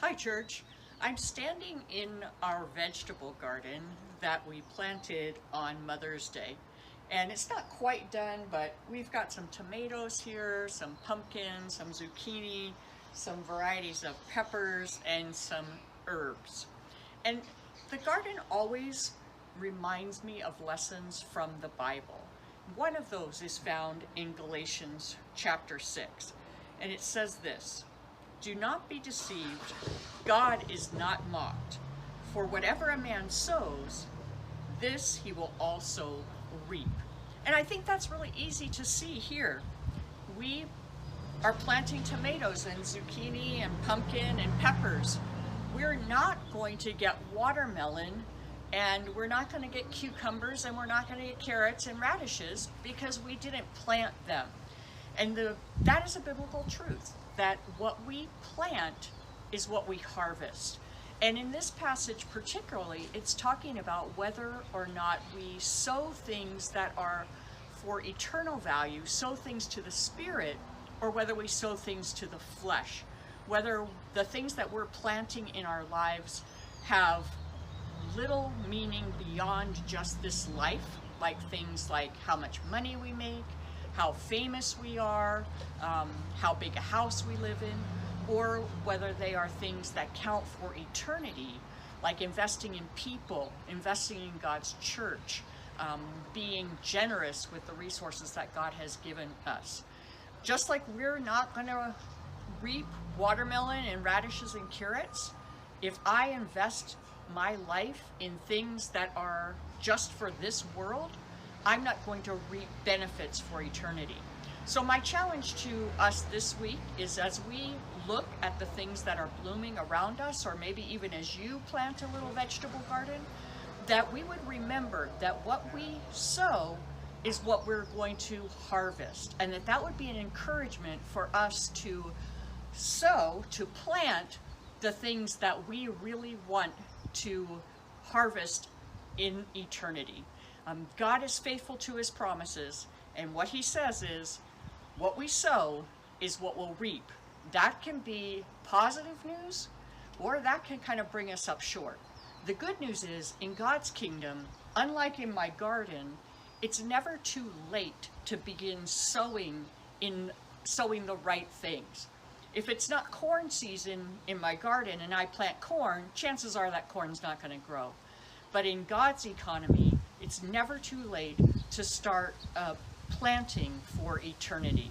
Hi, church. I'm standing in our vegetable garden that we planted on Mother's Day. And it's not quite done, but we've got some tomatoes here, some pumpkins, some zucchini, some varieties of peppers, and some herbs. And the garden always reminds me of lessons from the Bible. One of those is found in Galatians chapter 6. And it says this: "Do not be deceived, God is not mocked. For whatever a man sows, this he will also reap." And I think that's really easy to see here. We are planting tomatoes and zucchini and pumpkin and peppers. We're not going to get watermelon, and we're not going to get cucumbers, and we're not going to get carrots and radishes because we didn't plant them. And that is a biblical truth, that what we plant is what we harvest. And in this passage particularly, it's talking about whether or not we sow things that are for eternal value, sow things to the spirit, or whether we sow things to the flesh. Whether the things that we're planting in our lives have little meaning beyond just this life, like things like how much money we make, how famous we are, how big a house we live in, or whether they are things that count for eternity, like investing in people, investing in God's church, being generous with the resources that God has given us. Just like we're not going to reap watermelon and radishes and carrots, if I invest my life in things that are just for this world, I'm not going to reap benefits for eternity. So my challenge to us this week is, as we look at the things that are blooming around us, or maybe even as you plant a little vegetable garden, that we would remember that what we sow is what we're going to harvest, and that would be an encouragement for us to sow, to plant the things that we really want to harvest in eternity. God is faithful to his promises, and what he says is, what we sow is what we'll reap. That can be positive news, or that can kind of bring us up short. The good news is, in God's kingdom, unlike in my garden, it's never too late to begin sowing the right things. If it's not corn season in my garden and I plant corn, chances are that corn's not going to grow. But in God's economy, it's never too late to start planting for eternity.